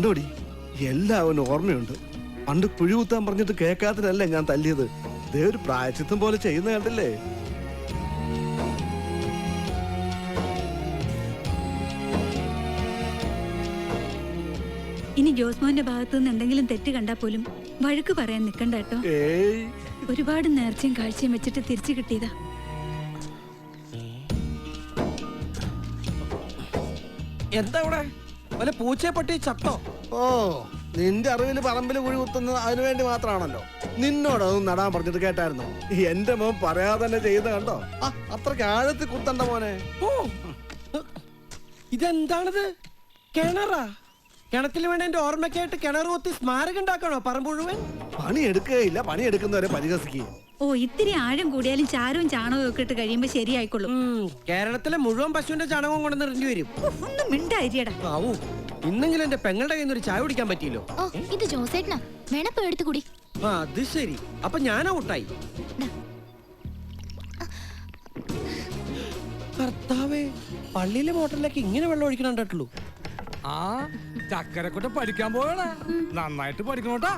കണ്ടോടി, എല്ലാവനും ഓർമ്മയുണ്ട്. പണ്ട് കുഴി കുത്താൻ പറഞ്ഞിട്ട് കേൾക്കാത്തതല്ലേ ഞാൻ തല്ലിയത്. ഇതേ ഒരു പ്രായച്ചിത്തം പോലെ ചെയ്യുന്ന കണ്ടില്ലേ? ഇനി ജോസ്മോന്റെ ഭാഗത്തു നിന്ന് എന്തെങ്കിലും തെറ്റ് കണ്ടാ പോലും വഴക്ക് പറയാൻ നിക്കണ്ട കേട്ടോ. ഒരുപാട് നേർച്ചയും കാഴ്ചയും വെച്ചിട്ട് തിരിച്ചു കിട്ടിയതാ. എന്താ ഇവിടെ വല്ല പൂച്ചയെ പട്ടി ചത്തോ? ഓ, നിന്റെ അറിവില് പറമ്പില് കുഴി കുത്തുന്നത് അതിനു വേണ്ടി മാത്രമാണല്ലോ. നിന്നോട് അതൊന്നും നടാൻ പറഞ്ഞിട്ട് കേട്ടായിരുന്നു. എന്റെ മോൻ പറയാതെ തന്നെ ചെയ്ത കണ്ടോ? അത്രയ്ക്ക് ആഴത്തിൽ കുത്തണ്ട മോനെ. ഓ, ഇതെന്താണിത്? കിണറാ? കിണറ്റിൽ വേണ്ട എന്റെ ഓർമ്മയ്ക്കായിട്ട് കിണർ കുത്തി സ്മാരകം ഉണ്ടാക്കണോ പറമ്പ് മുഴുവൻ? പണി എടുക്കുകയില്ല, പണി എടുക്കുന്നവരെ പരിഹസിക്കുകയും. ഓ, ഇത്തിരി ആഴം കൂടിയാലും ചാരവും ചാണകവും ഒക്കെ ഇട്ട് കഴിയുമ്പോ ശരിയായിക്കൊള്ളും. കേരളത്തിലെ മുഴുവൻ പശുവിന്റെ ചാണകവും കൊണ്ടു നിറഞ്ഞു വരും. ഒന്നും മിണ്ടായിരിയടാ. ആവൂ, ഇന്നെങ്കിലും എന്റെ പെങ്ങളുടെ കയ്യിൽ നിന്ന് ഒരു ചായ കുടിക്കാൻ പറ്റിയല്ലോ. ഓ, ഇത് ജോസേട്ടനാ. വേണപ്പോ എടുത്തു കുടി. അത് ശരി, അപ്പൊ ഞാൻ ഔട്ടായി. കർത്താവേ, പള്ളിയിലെ മോട്ടറിലേക്ക് ഇങ്ങനെ വെള്ളം ഒഴിക്കണം കണ്ടിട്ടുള്ളൂ. ആ ചക്കരക്കുട്ട പഠിക്കാൻ പോയണ, നന്നായിട്ട് പഠിക്കണോട്ടാ.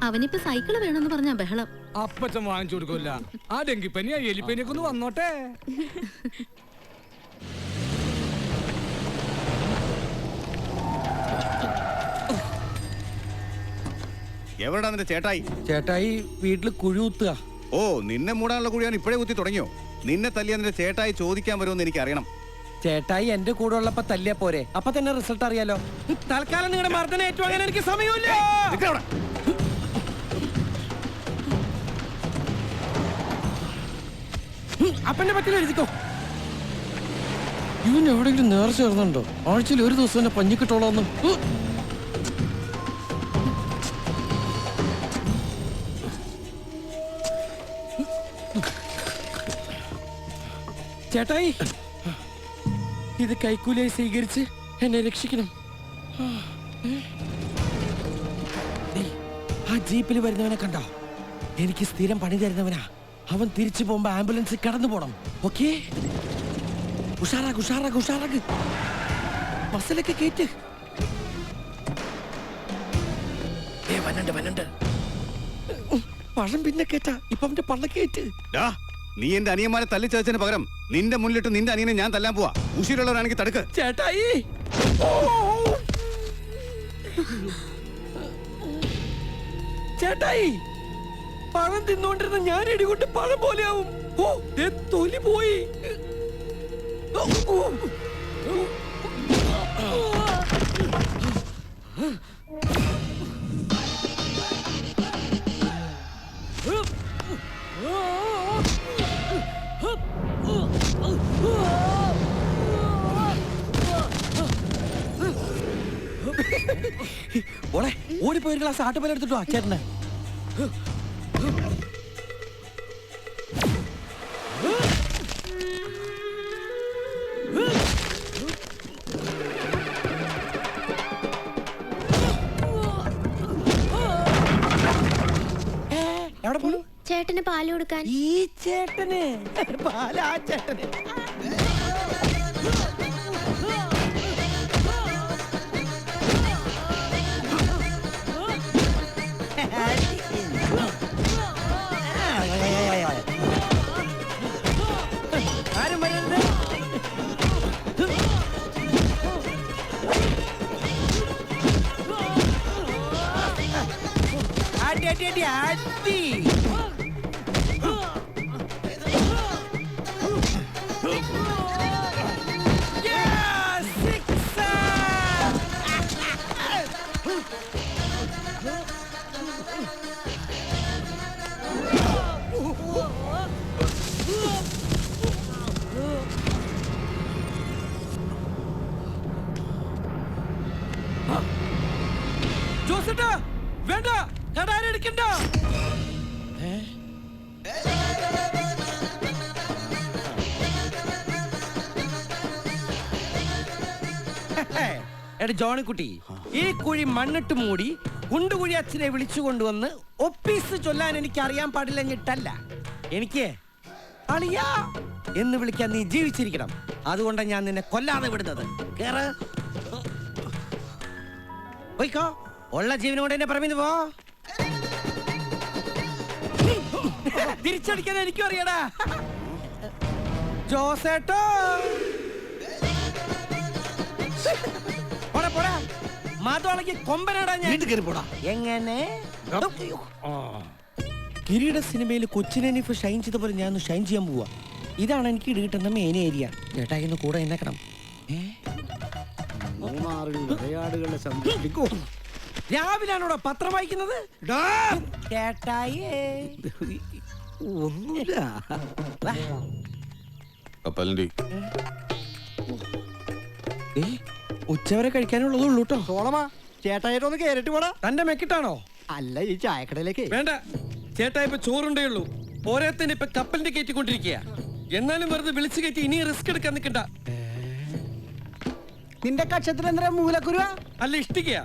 അവനിപ്പോ സൈക്കിള് വേണമെന്ന് പറഞ്ഞ ബഹളം. അപ്പച്ചൻ വാങ്ങിച്ചു കൊടുക്കില്ല. ആ ഡെങ്കിപ്പനിയാ എലിപ്പനിയൊക്കെ ഒന്ന് വന്നോട്ടെ. എവിടെടാ നിന്റെ ചേട്ടായി? ചേട്ടായി വീട്ടില് കുഴി കുത്തുക. ഓ, നിന്നെ മൂടാനുള്ള കുഴിയാണ് ഇപ്പോഴേ കുത്തി തുടങ്ങിയോ? നിന്നെ തല്ലിയ നിന്റെ ചേട്ടായി ചോദിക്കാൻ വരുമെന്ന് എനിക്ക് അറിയണം. ചേട്ടായി എന്റെ കൂടെ ഉള്ളപ്പോ തല്ലിയാ പോരെ, അപ്പൊ തന്നെ റിസൾട്ട് അറിയാലോ. തൽക്കാലം നിങ്ങളുടെ മർദ്ദനം ഏറ്റുവാങ്ങാൻ എനിക്ക് സമയമില്ല. അപ്പന്റെ പറ്റില്ല എഴുതിക്കോ. ഇവൻ എവിടെയെങ്കിലും നേർച്ച ചേർന്നുണ്ടോ? ആഴ്ചയിൽ ഒരു ദിവസം തന്നെ പഞ്ഞിക്കിട്ടോളാന്ന്. ചേട്ടായി, ഇത് കൈക്കൂലിയായി സ്വീകരിച്ച് എന്നെ രക്ഷിക്കണം. ആ ജീപ്പിൽ വരുന്നവനെ കണ്ടോ? എനിക്ക് സ്ഥിരം പണി തരുന്നവനാ. അവൻ തിരിച്ചു പോകുമ്പോ ആംബുലൻസ് കടന്നു പോണം. ഓക്കേ, ഉഷാറാക്ക് ഉഷാറാക്ക് ഉഷാറാക്ക്. ബസ്സിലൊക്കെ കേറ്റ്. പഴം പിന്നെ കേറ്റാ. ഇപ്പൊ അവന്റെ പള്ള കേറ്റ്. നീ എന്റെ അനിയന്മാരെ തല്ലിച്ചതിന് പകരം നിന്റെ മുന്നിലിട്ട് നിന്റെ അനിയനെ ഞാൻ തല്ലാൻ പോവാ. ഉശിരുള്ളവരാണെങ്കിൽ തടുക്ക്. ചേട്ടായി, ചേട്ടായി, പഴം തിന്നോണ്ടിരുന്ന ഞാൻ ഇടികൊണ്ട് പഴം പോലെയാവും. ഓ, തൊലി പോയി. ഓളെ ഓടിപ്പോയി ഒരു ഗ്ലാസ് ആട്ടുപാൽ എടുത്തിട്ടോ ചേട്ടന്. എവിടെ പോണു? ചേട്ടന് പാല് കൊടുക്കാൻ. ഈ ചേട്ടന് പാല്? ആ ചേട്ടന് ആരും വരുന്നത്? അടി അടി അടി അടി. ജോസേട്ടാ, വേണ്ട, കടാരെടുക്കണ്ട. എടാ ജോണിക്കുട്ടി, ഈ കുഴി മണ്ണിട്ട് മൂടി കുണ്ടുകുഴി അച്ഛനെ വിളിച്ചു കൊണ്ടുവന്ന് ഒപ്പീസ് ചൊല്ലാൻ എനിക്ക് അറിയാൻ പാടില്ലഞ്ഞിട്ടല്ല. എനിക്ക് അളിയാ എന്ന് വിളിക്കാൻ നീ ജീവിച്ചിരിക്കണം. അതുകൊണ്ടാണ് ഞാൻ നിന്നെ കൊല്ലാതെ വിടുന്നത്. കേറ്. പോയിക്കോ ഉള്ള ജീവനോട് എന്നെ പറമ്പിന്ന് പോ. തിരിച്ചടിക്കാൻ എനിക്കും അറിയടാ. ജോസേട്ടോ പോടാ പോടാ. മാതോളക്ക് കൊമ്പനാടാ ഞാൻ. വീട്ടിൽ കയറി പോടാ. എങ്ങനെ കിരീട സിനിമയിൽ കൊച്ചിനെനിഫ് ഷൈൻ ചെയ്ത പോലെ ഞാൻ ഷൈൻ ചെയ്യാൻ പോവാ. ഇതാണ് എനിക്ക് കിട്ടുന്ന മെയിൻ ഏരിയ. ചേട്ടാ ഇന്ന് കൂടെ എന്നേക്കണം. മൂന്നാറിൽ വരയാടുകളെ സംരക്ഷിക്കൂ. രാവിലാണോടോ പത്രം വായിക്കുന്നത്? ചേട്ടായേ ഒന്നുമില്ല. ഉച്ചവരെ കഴിക്കാനുള്ളതുള്ളൂ കേട്ടോ. സോളമാ ചേട്ടായിട്ടൊന്ന് കേറിട്ട് പോടാ. തന്റെ മെക്കിട്ടാണോ? അല്ല ഈ ചായക്കടയിലേക്ക്. വേണ്ട, ചേട്ടാ ഇപ്പൊ ചോറുണ്ടേ ഉള്ളൂ. പോരാത്തന്നെ ഇപ്പൊ കപ്പലിന്റെ കയറ്റിക്കൊണ്ടിരിക്കുക. എന്നാലും വെറുതെ വിളിച്ചു കയറ്റി ഇനി റിസ്ക് എടുക്കാൻ നിൽക്കണ്ട. നിന്റെ കക്ഷത്തിൽ എന്താ മൂലക്കുരുവ? അല്ല ഇഷ്ടികയാ.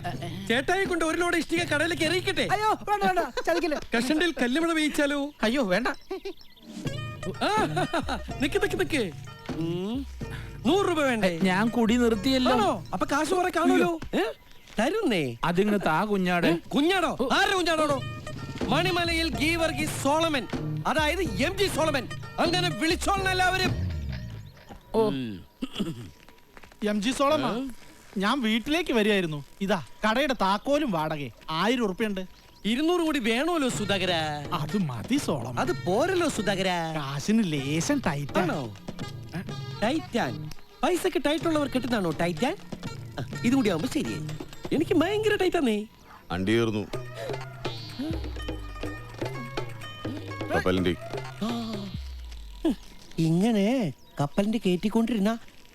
ചേട്ടായെ കൊണ്ട് ഒരു ലോഡ് ഇഷ്ടിക കടയിലേക്ക് എറിയിക്കട്ടെ. അയ്യോ വേണ്ട വേണ്ട ചതിക്കില്ല. കഷണ്ടിൽ കല്ലുമഴ വേയിച്ചാലോ? അയ്യോ വേണ്ട. നിക്ക് നിക്ക് നിക്ക്. 100 രൂപ വേണ്ടേ? ഞാൻ കുടി നിർത്തിയല്ലോ. ആണോ? അപ്പൊ കാശ് കുറെ കാണുമല്ലോ. തരുന്നേ. അതിങ്ങ് താ കുഞ്ഞാടെ. കുഞ്ഞാടോ? ആരുടെ കുഞ്ഞാടോടോ? മണിമലയിൽ ഗീവർഗീസ് സോളമൻ, അതായത് MG സോളമൻ. അങ്ങനെ വിളിച്ചോളണം എല്ലാവരും. MG സോളമ, ഞാൻ വീട്ടിലേക്ക് വരികയായിരുന്നു. ഇതാ കടയുടെ താക്കോലും വാടകയും 1000 ഉറുപ്പിയുണ്ട്. 200 കൂടി വേണമല്ലോ സുധാകര. അത് മതി സോളമ. അത് പോരല്ലോ സുധാകര. കാശിന് ലേശം ടൈറ്റാണോ? ടൈറ്റാൻ പൈസക്ക് ടൈറ്റ് ഉള്ളവർ കിട്ടുന്നതാണോ ടൈറ്റാൻ? ഇത് കൂടി ആവുമ്പോ ശരിയായി. എനിക്ക് ഭയങ്കര ടൈറ്റാന്നേ. അണ്ടി തീർന്നു. ഇങ്ങനെ കപ്പലിന്റെ കയറ്റിക്കൊണ്ടിരുന്ന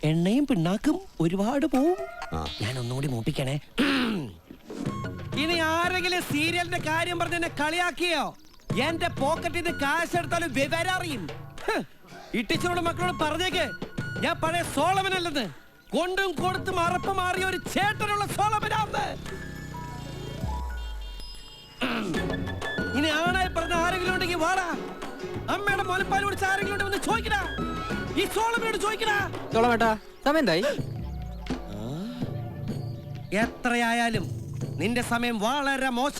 എണ്ണയും പിണ്ണാക്കും ഒരുപാട് പോവും. ഞാൻ ഒന്നുകൂടി മൂപ്പിക്കണേ. ഇനി ആരെങ്കിലും സീരിയലിന്റെ കാര്യം പറഞ്ഞ് എന്നെ കളിയാക്കിയോ, എന്റെ പോക്കറ്റിൽ നിന്ന് കാശ് എടുത്താലും വിവരം അറിയും. ഇട്ടിച്ചോട് മക്കളോട് പറഞ്ഞേക്ക്, ഞാൻ പഴയ സോളമനല്ലെന്ന്. കൊണ്ടും കൊടുത്തും അറപ്പ് മാറിയ ഒരു ചേട്ടനുള്ള സോളമനാന്ന്. ഇനി ആണായി പറഞ്ഞ ആരെങ്കിലും ഉണ്ടെങ്കിൽ വാടാ. അമ്മയുടെ മുലപ്പാൽ കുടിച്ച ആരെങ്കിലും ഉണ്ടെന്ന് ചോദിക്കടാ. ഈ സോളമനോട് ചോദിക്കടാ. എത്രയായാലും നിന്റെ സമയം വളരെ മോശ.